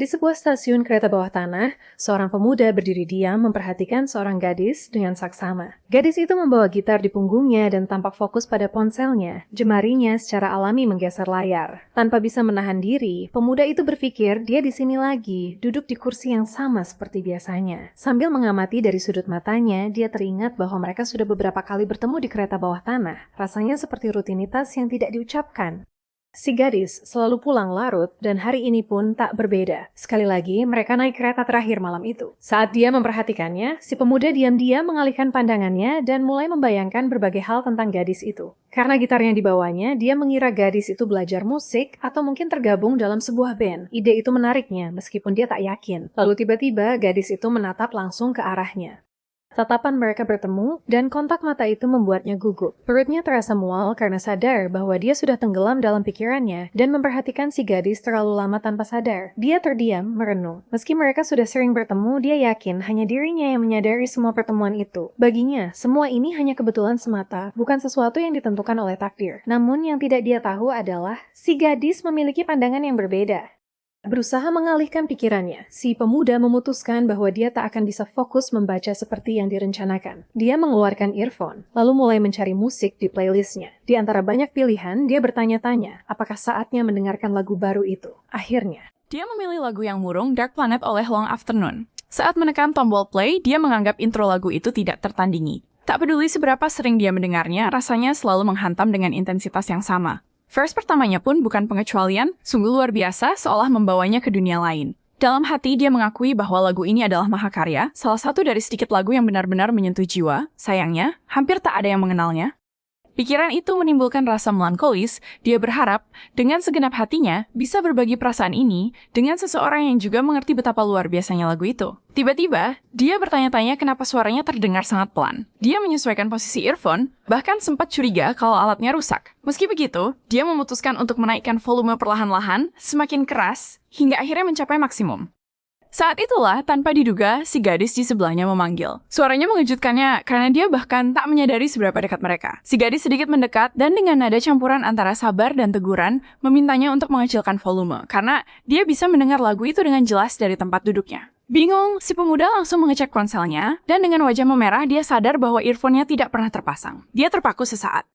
Di sebuah stasiun kereta bawah tanah, seorang pemuda berdiri diam memperhatikan seorang gadis dengan saksama. Gadis itu membawa gitar di punggungnya dan tampak fokus pada ponselnya. Jemarinya secara alami menggeser layar. Tanpa bisa menahan diri, pemuda itu berpikir dia di sini lagi, duduk di kursi yang sama seperti biasanya. Sambil mengamati dari sudut matanya, dia teringat bahwa mereka sudah beberapa kali bertemu di kereta bawah tanah. Rasanya seperti rutinitas yang tidak diucapkan. Si gadis selalu pulang larut dan hari ini pun tak berbeda. Sekali lagi, mereka naik kereta terakhir malam itu. Saat dia memperhatikannya, si pemuda diam-diam mengalihkan pandangannya dan mulai membayangkan berbagai hal tentang gadis itu. Karena gitarnya dibawanya, dia mengira gadis itu belajar musik atau mungkin tergabung dalam sebuah band. Ide itu menariknya meskipun dia tak yakin. Lalu tiba-tiba gadis itu menatap langsung ke arahnya. Tatapan mereka bertemu, dan kontak mata itu membuatnya gugup. Perutnya terasa mual karena sadar bahwa dia sudah tenggelam dalam pikirannya dan memperhatikan si gadis terlalu lama tanpa sadar. Dia terdiam, merenung. Meski mereka sudah sering bertemu, dia yakin hanya dirinya yang menyadari semua pertemuan itu. Baginya, semua ini hanya kebetulan semata, bukan sesuatu yang ditentukan oleh takdir. Namun yang tidak dia tahu adalah, si gadis memiliki pandangan yang berbeda. Berusaha mengalihkan pikirannya, si pemuda memutuskan bahwa dia tak akan bisa fokus membaca seperti yang direncanakan. Dia mengeluarkan earphone, lalu mulai mencari musik di playlistnya. Di antara banyak pilihan, dia bertanya-tanya, apakah saatnya mendengarkan lagu baru itu. Akhirnya, dia memilih lagu yang murung Dark Planet oleh Long Afternoon. Saat menekan tombol play, dia menganggap intro lagu itu tidak tertandingi. Tak peduli seberapa sering dia mendengarnya, rasanya selalu menghantam dengan intensitas yang sama. Verse pertamanya pun bukan pengecualian, sungguh luar biasa seolah membawanya ke dunia lain. Dalam hati dia mengakui bahwa lagu ini adalah mahakarya, salah satu dari sedikit lagu yang benar-benar menyentuh jiwa. Sayangnya, hampir tak ada yang mengenalnya. Pikiran itu menimbulkan rasa melankolis, dia berharap dengan segenap hatinya bisa berbagi perasaan ini dengan seseorang yang juga mengerti betapa luar biasanya lagu itu. Tiba-tiba, dia bertanya-tanya kenapa suaranya terdengar sangat pelan. Dia menyesuaikan posisi earphone, bahkan sempat curiga kalau alatnya rusak. Meski begitu, dia memutuskan untuk menaikkan volume perlahan-lahan, semakin keras, hingga akhirnya mencapai maksimum. Saat itulah, tanpa diduga, si gadis di sebelahnya memanggil. Suaranya mengejutkannya karena dia bahkan tak menyadari seberapa dekat mereka. Si gadis sedikit mendekat dan dengan nada campuran antara sabar dan teguran, memintanya untuk mengecilkan volume, karena dia bisa mendengar lagu itu dengan jelas dari tempat duduknya. Bingung, si pemuda langsung mengecek ponselnya, dan dengan wajah memerah dia sadar bahwa earphone-nya tidak pernah terpasang. Dia terpaku sesaat.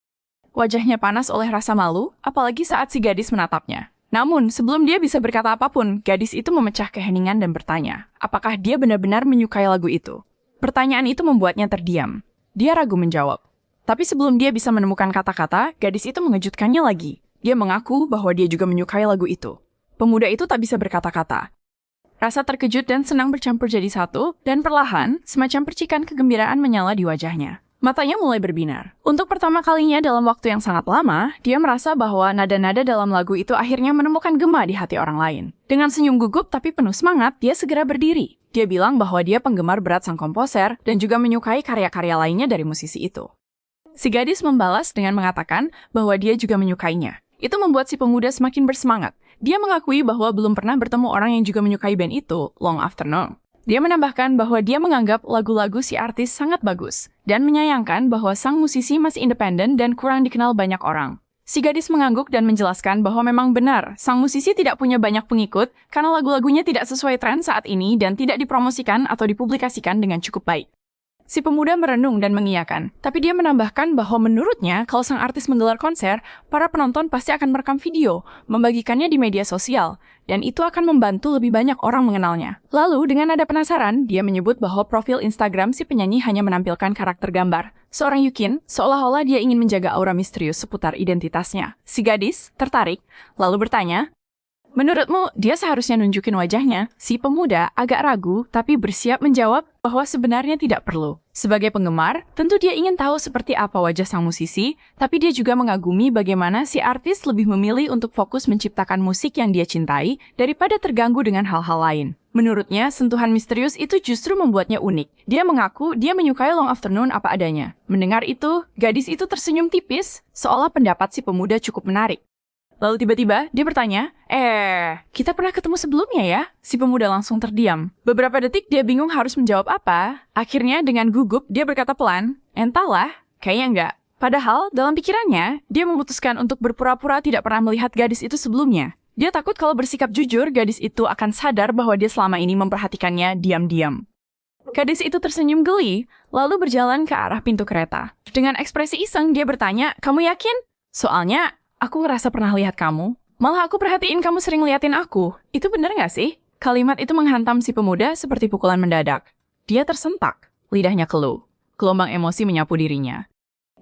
Wajahnya panas oleh rasa malu, apalagi saat si gadis menatapnya. Namun, sebelum dia bisa berkata apapun, gadis itu memecah keheningan dan bertanya, apakah dia benar-benar menyukai lagu itu? Pertanyaan itu membuatnya terdiam. Dia ragu menjawab. Tapi sebelum dia bisa menemukan kata-kata, gadis itu mengejutkannya lagi. Dia mengaku bahwa dia juga menyukai lagu itu. Pemuda itu tak bisa berkata-kata. Rasa terkejut dan senang bercampur jadi satu, dan perlahan, semacam percikan kegembiraan menyala di wajahnya. Matanya mulai berbinar. Untuk pertama kalinya dalam waktu yang sangat lama, dia merasa bahwa nada-nada dalam lagu itu akhirnya menemukan gema di hati orang lain. Dengan senyum gugup tapi penuh semangat, dia segera berdiri. Dia bilang bahwa dia penggemar berat sang komposer dan juga menyukai karya-karya lainnya dari musisi itu. Si gadis membalas dengan mengatakan bahwa dia juga menyukainya. Itu membuat si pemuda semakin bersemangat. Dia mengakui bahwa belum pernah bertemu orang yang juga menyukai band itu, Long Afternoon. Dia menambahkan bahwa dia menganggap lagu-lagu si artis sangat bagus, dan menyayangkan bahwa sang musisi masih independen dan kurang dikenal banyak orang. Si gadis mengangguk dan menjelaskan bahwa memang benar, sang musisi tidak punya banyak pengikut karena lagu-lagunya tidak sesuai tren saat ini dan tidak dipromosikan atau dipublikasikan dengan cukup baik. Si pemuda merenung dan mengiyakan, tapi dia menambahkan bahwa menurutnya kalau sang artis menggelar konser, para penonton pasti akan merekam video, membagikannya di media sosial, dan itu akan membantu lebih banyak orang mengenalnya. Lalu, dengan nada penasaran, dia menyebut bahwa profil Instagram si penyanyi hanya menampilkan karakter gambar. Seorang Yukin, seolah-olah dia ingin menjaga aura misterius seputar identitasnya. Si gadis tertarik, lalu bertanya, menurutmu, dia seharusnya nunjukin wajahnya? Si pemuda agak ragu, tapi bersiap menjawab bahwa sebenarnya tidak perlu. Sebagai penggemar, tentu dia ingin tahu seperti apa wajah sang musisi, tapi dia juga mengagumi bagaimana si artis lebih memilih untuk fokus menciptakan musik yang dia cintai daripada terganggu dengan hal-hal lain. Menurutnya, sentuhan misterius itu justru membuatnya unik. Dia mengaku dia menyukai Long Afternoon apa adanya. Mendengar itu, gadis itu tersenyum tipis, seolah pendapat si pemuda cukup menarik. Lalu tiba-tiba, dia bertanya, kita pernah ketemu sebelumnya ya? Si pemuda langsung terdiam. Beberapa detik dia bingung harus menjawab apa. Akhirnya dengan gugup, dia berkata pelan, entahlah, kayaknya enggak. Padahal, dalam pikirannya, dia memutuskan untuk berpura-pura tidak pernah melihat gadis itu sebelumnya. Dia takut kalau bersikap jujur, gadis itu akan sadar bahwa dia selama ini memperhatikannya diam-diam. Gadis itu tersenyum geli, lalu berjalan ke arah pintu kereta. Dengan ekspresi iseng, dia bertanya, "Kamu yakin? Soalnya, aku ngerasa pernah lihat kamu. Malah aku perhatiin kamu sering liatin aku. Itu bener nggak sih?" Kalimat itu menghantam si pemuda seperti pukulan mendadak. Dia tersentak, lidahnya keluh. Gelombang emosi menyapu dirinya.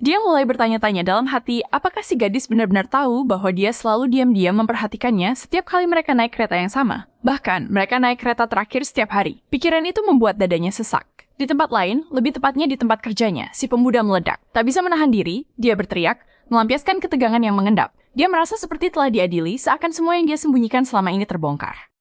Dia mulai bertanya-tanya dalam hati, apakah si gadis benar-benar tahu bahwa dia selalu diam-diam memperhatikannya setiap kali mereka naik kereta yang sama. Bahkan, mereka naik kereta terakhir setiap hari. Pikiran itu membuat dadanya sesak. Di tempat lain, lebih tepatnya di tempat kerjanya, si pemuda meledak. Tak bisa menahan diri, dia berteriak, melampiaskan ketegangan yang mengendap. Dia merasa seperti telah diadili, seakan semua yang dia sembunyikan selama ini terbongkar.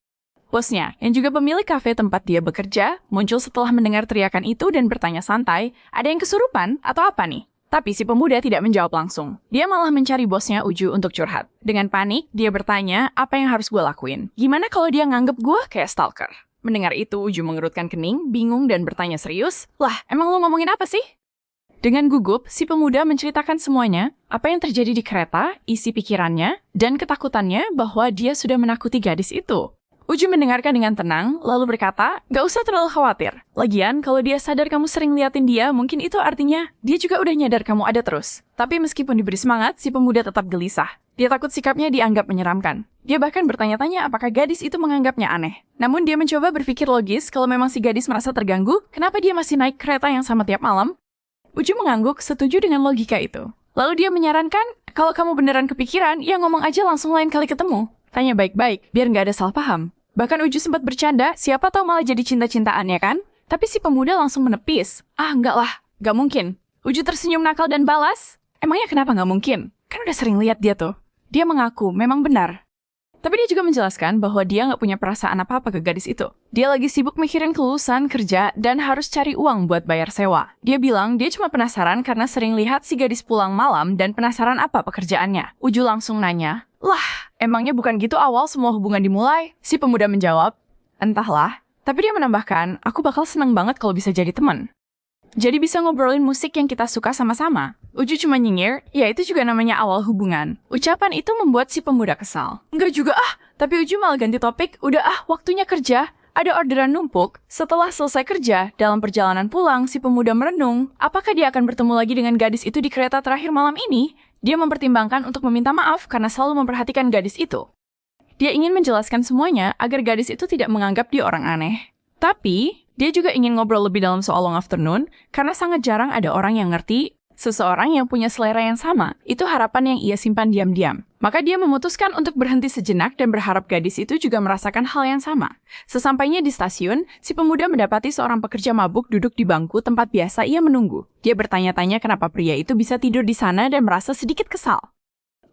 Bosnya, yang juga pemilik kafe tempat dia bekerja, muncul setelah mendengar teriakan itu dan bertanya santai, ada yang kesurupan atau apa nih? Tapi si pemuda tidak menjawab langsung. Dia malah mencari bosnya Uju untuk curhat. Dengan panik, dia bertanya, apa yang harus gue lakuin? Gimana kalau dia nganggep gue kayak stalker? Mendengar itu, Uju mengerutkan kening, bingung dan bertanya serius, lah, emang lo ngomongin apa sih? Dengan gugup, si pemuda menceritakan semuanya, apa yang terjadi di kereta, isi pikirannya, dan ketakutannya bahwa dia sudah menakuti gadis itu. Uju mendengarkan dengan tenang, lalu berkata, gak usah terlalu khawatir. Lagian, kalau dia sadar kamu sering liatin dia, mungkin itu artinya dia juga udah nyadar kamu ada terus. Tapi meskipun diberi semangat, si pemuda tetap gelisah. Dia takut sikapnya dianggap menyeramkan. Dia bahkan bertanya-tanya apakah gadis itu menganggapnya aneh. Namun dia mencoba berpikir logis kalau memang si gadis merasa terganggu, kenapa dia masih naik kereta yang sama tiap malam? Uju mengangguk, setuju dengan logika itu. Lalu dia menyarankan, kalau kamu beneran kepikiran, ya ngomong aja langsung lain kali ketemu. Tanya baik-baik, biar nggak ada salah paham. Bahkan Uju sempat bercanda, siapa tahu malah jadi cinta-cintaan ya kan? Tapi si pemuda langsung menepis. Ah, enggak lah, nggak mungkin. Uju tersenyum nakal dan balas, emangnya kenapa nggak mungkin? Kan udah sering lihat dia tuh. Dia mengaku, memang benar. Tapi dia juga menjelaskan bahwa dia nggak punya perasaan apa-apa ke gadis itu. Dia lagi sibuk mikirin kelulusan, kerja, dan harus cari uang buat bayar sewa. Dia bilang dia cuma penasaran karena sering lihat si gadis pulang malam dan penasaran apa pekerjaannya. Uju langsung nanya, lah, emangnya bukan gitu awal semua hubungan dimulai? Si pemuda menjawab, entahlah. Tapi dia menambahkan, aku bakal senang banget kalau bisa jadi teman. Jadi bisa ngobrolin musik yang kita suka sama-sama. Uju cuma nyinyir, ya itu juga namanya awal hubungan. Ucapan itu membuat si pemuda kesal. Enggak juga tapi Uju malah ganti topik, udah waktunya kerja. Ada orderan numpuk. Setelah selesai kerja, dalam perjalanan pulang, si pemuda merenung, apakah dia akan bertemu lagi dengan gadis itu di kereta terakhir malam ini? Dia mempertimbangkan untuk meminta maaf karena selalu memperhatikan gadis itu. Dia ingin menjelaskan semuanya agar gadis itu tidak menganggap dia orang aneh. Tapi, dia juga ingin ngobrol lebih dalam soal long afternoon karena sangat jarang ada orang yang ngerti seseorang yang punya selera yang sama. Itu harapan yang ia simpan diam-diam. Maka dia memutuskan untuk berhenti sejenak dan berharap gadis itu juga merasakan hal yang sama. Sesampainya di stasiun, si pemuda mendapati seorang pekerja mabuk duduk di bangku tempat biasa ia menunggu. Dia bertanya-tanya kenapa pria itu bisa tidur di sana dan merasa sedikit kesal.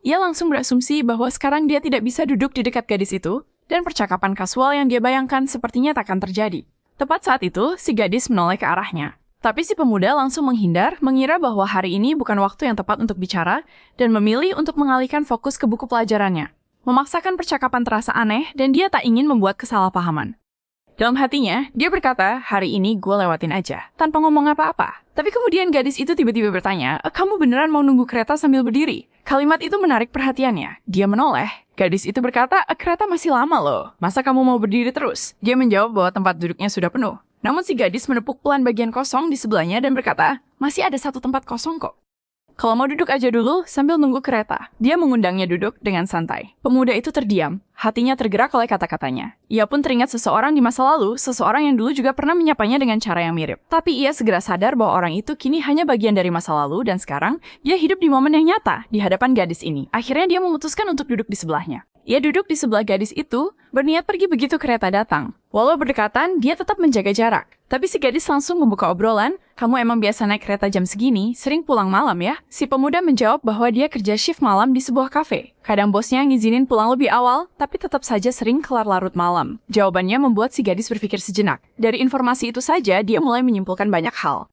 Ia langsung berasumsi bahwa sekarang dia tidak bisa duduk di dekat gadis itu, dan percakapan kasual yang dia bayangkan sepertinya takkan terjadi. Tepat saat itu, si gadis menoleh ke arahnya. Tapi si pemuda langsung menghindar, mengira bahwa hari ini bukan waktu yang tepat untuk bicara, dan memilih untuk mengalihkan fokus ke buku pelajarannya. Memaksakan percakapan terasa aneh, dan dia tak ingin membuat kesalahpahaman. Dalam hatinya, dia berkata, hari ini gue lewatin aja, tanpa ngomong apa-apa. Tapi kemudian gadis itu tiba-tiba bertanya, kamu beneran mau nunggu kereta sambil berdiri? Kalimat itu menarik perhatiannya. Dia menoleh. Gadis itu berkata, kereta masih lama loh. Masa kamu mau berdiri terus? Dia menjawab bahwa tempat duduknya sudah penuh. Namun si gadis menepuk pelan bagian kosong di sebelahnya dan berkata, masih ada satu tempat kosong kok. Kalau mau duduk aja dulu sambil nunggu kereta. Dia mengundangnya duduk dengan santai. Pemuda itu terdiam. Hatinya tergerak oleh kata-katanya. Ia pun teringat seseorang di masa lalu, seseorang yang dulu juga pernah menyapanya dengan cara yang mirip. Tapi ia segera sadar bahwa orang itu kini hanya bagian dari masa lalu dan sekarang dia hidup di momen yang nyata di hadapan gadis ini. Akhirnya dia memutuskan untuk duduk di sebelahnya. Ia duduk di sebelah gadis itu, berniat pergi begitu kereta datang. Walau berdekatan, dia tetap menjaga jarak. Tapi si gadis langsung membuka obrolan, kamu emang biasa naik kereta jam segini, sering pulang malam ya? Si pemuda menjawab bahwa dia kerja shift malam di sebuah kafe. Kadang bosnya ngizinin pulang lebih awal, tapi tetap saja sering kelar larut malam. Jawabannya membuat si gadis berpikir sejenak. Dari informasi itu saja, dia mulai menyimpulkan banyak hal.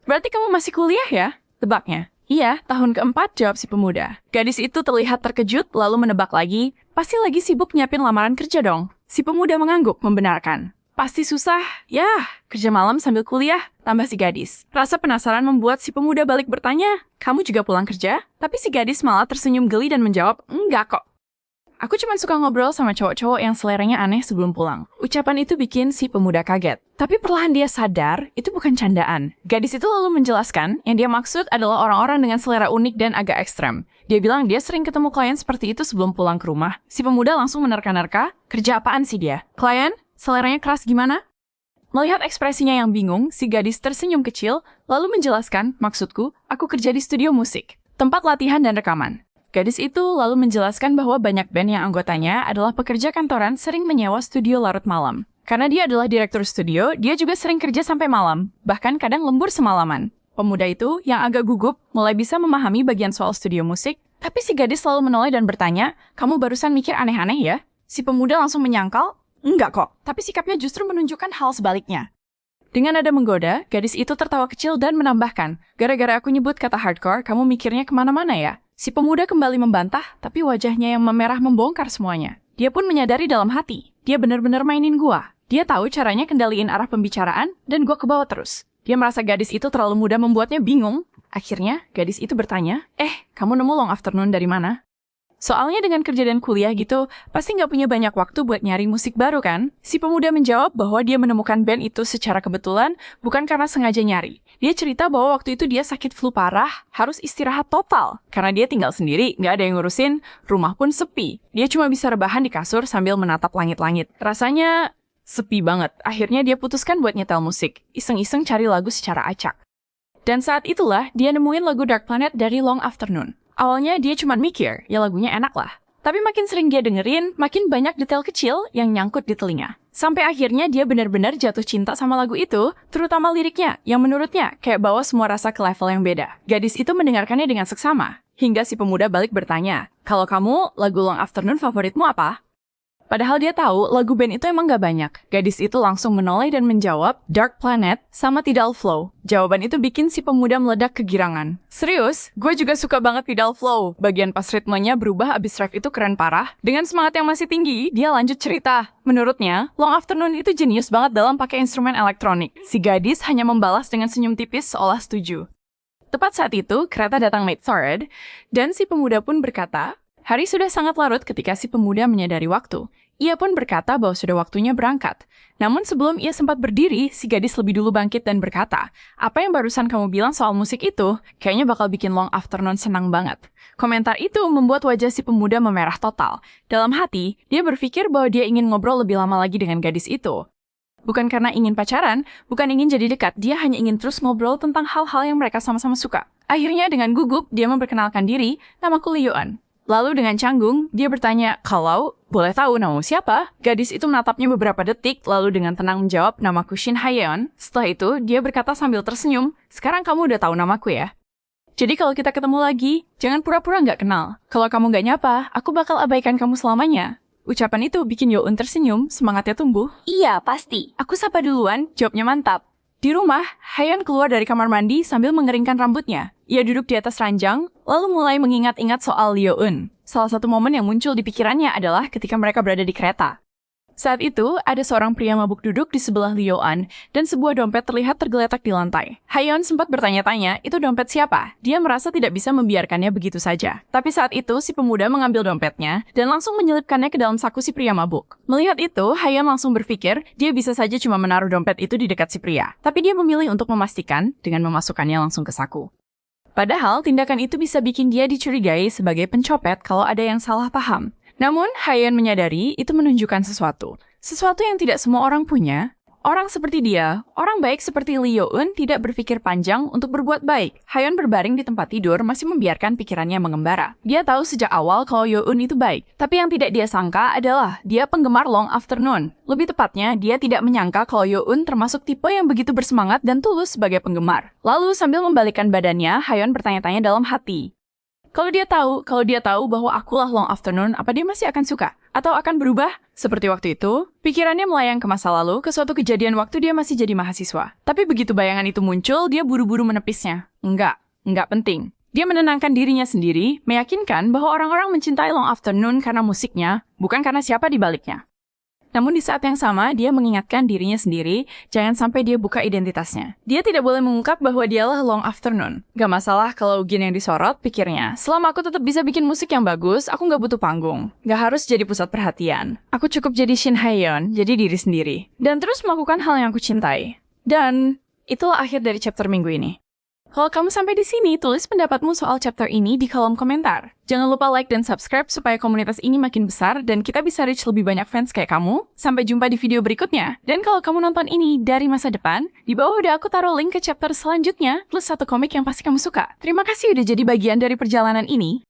Berarti kamu masih kuliah ya? Tebaknya. Iya, tahun keempat, jawab si pemuda. Gadis itu terlihat terkejut, lalu menebak lagi, pasti lagi sibuk nyiapin lamaran kerja dong. Si pemuda mengangguk, membenarkan. Pasti susah. Yah, kerja malam sambil kuliah, tambah si gadis. Rasa penasaran membuat si pemuda balik bertanya, kamu juga pulang kerja? Tapi si gadis malah tersenyum geli dan menjawab, enggak kok. Aku cuma suka ngobrol sama cowok-cowok yang seleranya aneh sebelum pulang. Ucapan itu bikin si pemuda kaget. Tapi perlahan dia sadar, itu bukan candaan. Gadis itu lalu menjelaskan, yang dia maksud adalah orang-orang dengan selera unik dan agak ekstrem. Dia bilang dia sering ketemu klien seperti itu sebelum pulang ke rumah. Si pemuda langsung menerka-nerka, kerja apaan sih dia? Klien? Seleranya keras gimana? Melihat ekspresinya yang bingung, si gadis tersenyum kecil, lalu menjelaskan, maksudku, aku kerja di studio musik, tempat latihan dan rekaman. Gadis itu lalu menjelaskan bahwa banyak band yang anggotanya adalah pekerja kantoran sering menyewa studio larut malam. Karena dia adalah direktur studio, dia juga sering kerja sampai malam, bahkan kadang lembur semalaman. Pemuda itu, yang agak gugup, mulai bisa memahami bagian soal studio musik, tapi si gadis selalu menoleh dan bertanya, kamu barusan mikir aneh-aneh ya? Si pemuda langsung menyangkal, enggak kok, tapi sikapnya justru menunjukkan hal sebaliknya. Dengan nada menggoda, gadis itu tertawa kecil dan menambahkan, gara-gara aku nyebut kata hardcore, kamu mikirnya kemana-mana ya? Si pemuda kembali membantah, tapi wajahnya yang memerah membongkar semuanya. Dia pun menyadari dalam hati, dia benar-benar mainin gua. Dia tahu caranya kendaliin arah pembicaraan, dan gua kebawa terus. Dia merasa gadis itu terlalu mudah membuatnya bingung. Akhirnya, gadis itu bertanya, kamu nemu Long Afternoon dari mana? Soalnya dengan kerja dan kuliah gitu, pasti nggak punya banyak waktu buat nyari musik baru kan? Si pemuda menjawab bahwa dia menemukan band itu secara kebetulan, bukan karena sengaja nyari. Dia cerita bahwa waktu itu dia sakit flu parah, harus istirahat total. Karena dia tinggal sendiri, nggak ada yang ngurusin, rumah pun sepi. Dia cuma bisa rebahan di kasur sambil menatap langit-langit. Rasanya sepi banget. Akhirnya dia putuskan buat nyetel musik. Iseng-iseng cari lagu secara acak. Dan saat itulah, dia nemuin lagu Dark Planet dari Long Afternoon. Awalnya dia cuma mikir, ya lagunya enak lah. Tapi makin sering dia dengerin, makin banyak detail kecil yang nyangkut di telinga. Sampai akhirnya dia benar-benar jatuh cinta sama lagu itu, terutama liriknya, yang menurutnya kayak bawa semua rasa ke level yang beda. Gadis itu mendengarkannya dengan seksama, hingga si pemuda balik bertanya, kalau kamu, lagu Long Afternoon favoritmu apa? Padahal dia tahu lagu band itu emang gak banyak. Gadis itu langsung menoleh dan menjawab, Dark Planet sama Tidal Flow. Jawaban itu bikin si pemuda meledak kegirangan. Serius? Gue juga suka banget Tidal Flow. Bagian pas ritmenya berubah abis rap itu keren parah. Dengan semangat yang masih tinggi, dia lanjut cerita. Menurutnya, Long Afternoon itu jenius banget dalam pakai instrumen elektronik. Si gadis hanya membalas dengan senyum tipis seolah setuju. Tepat saat itu, kereta datang late Third, dan si pemuda pun berkata, hari sudah sangat larut ketika si pemuda menyadari waktu. Ia pun berkata bahwa sudah waktunya berangkat. Namun sebelum ia sempat berdiri, si gadis lebih dulu bangkit dan berkata, apa yang barusan kamu bilang soal musik itu, kayaknya bakal bikin Long Afternoon senang banget. Komentar itu membuat wajah si pemuda memerah total. Dalam hati, dia berpikir bahwa dia ingin ngobrol lebih lama lagi dengan gadis itu. Bukan karena ingin pacaran, bukan ingin jadi dekat, dia hanya ingin terus ngobrol tentang hal-hal yang mereka sama-sama suka. Akhirnya dengan gugup, dia memperkenalkan diri, namaku Liyuan. Lalu dengan canggung, dia bertanya, kalau boleh tahu namamu siapa? Gadis itu menatapnya beberapa detik, lalu dengan tenang menjawab, namaku Shin Haeyeon. Setelah itu, dia berkata sambil tersenyum, sekarang kamu udah tahu namaku ya? Jadi kalau kita ketemu lagi, jangan pura-pura nggak kenal. Kalau kamu nggak nyapa, aku bakal abaikan kamu selamanya. Ucapan itu bikin Yoon tersenyum, semangatnya tumbuh. Iya, pasti. Aku sapa duluan, jawabnya mantap. Di rumah, Haeyeon keluar dari kamar mandi sambil mengeringkan rambutnya. Ia duduk di atas ranjang, lalu mulai mengingat-ingat soal Liyuan. Salah satu momen yang muncul di pikirannya adalah ketika mereka berada di kereta. Saat itu, ada seorang pria mabuk duduk di sebelah Liyuan, dan sebuah dompet terlihat tergeletak di lantai. Haeyeon sempat bertanya-tanya, itu dompet siapa? Dia merasa tidak bisa membiarkannya begitu saja. Tapi saat itu, si pemuda mengambil dompetnya, dan langsung menyelipkannya ke dalam saku si pria mabuk. Melihat itu, Haeyeon langsung berpikir, dia bisa saja cuma menaruh dompet itu di dekat si pria. Tapi dia memilih untuk memastikan, dengan memasukkannya langsung ke saku. Padahal, tindakan itu bisa bikin dia dicurigai sebagai pencopet kalau ada yang salah paham. Namun, Haeyeon menyadari itu menunjukkan sesuatu. Sesuatu yang tidak semua orang punya. Orang seperti dia, orang baik seperti Lee Yo-eun tidak berpikir panjang untuk berbuat baik. Haeyeon berbaring di tempat tidur masih membiarkan pikirannya mengembara. Dia tahu sejak awal kalau Yo-eun itu baik. Tapi yang tidak dia sangka adalah dia penggemar Long Afternoon. Lebih tepatnya, dia tidak menyangka kalau Yo-eun termasuk tipe yang begitu bersemangat dan tulus sebagai penggemar. Lalu sambil membalikkan badannya, Haeyeon bertanya-tanya dalam hati. Kalau dia tahu bahwa akulah Long Afternoon, apa dia masih akan suka? Atau akan berubah? Seperti waktu itu, pikirannya melayang ke masa lalu, ke suatu kejadian waktu dia masih jadi mahasiswa. Tapi begitu bayangan itu muncul, dia buru-buru menepisnya. Enggak penting. Dia menenangkan dirinya sendiri, meyakinkan bahwa orang-orang mencintai Long Afternoon karena musiknya, bukan karena siapa di baliknya. Namun di saat yang sama, dia mengingatkan dirinya sendiri, jangan sampai dia buka identitasnya. Dia tidak boleh mengungkap bahwa dialah Long Afternoon. Gak masalah kalau Gin yang disorot, pikirnya. Selama aku tetap bisa bikin musik yang bagus, aku gak butuh panggung. Gak harus jadi pusat perhatian. Aku cukup jadi Shin Hae-yeon, jadi diri sendiri. Dan terus melakukan hal yang aku cintai. Dan itulah akhir dari chapter minggu ini. Kalau kamu sampai di sini, tulis pendapatmu soal chapter ini di kolom komentar. Jangan lupa like dan subscribe supaya komunitas ini makin besar dan kita bisa reach lebih banyak fans kayak kamu. Sampai jumpa di video berikutnya. Dan kalau kamu nonton ini dari masa depan, di bawah udah aku taruh link ke chapter selanjutnya plus satu komik yang pasti kamu suka. Terima kasih udah jadi bagian dari perjalanan ini.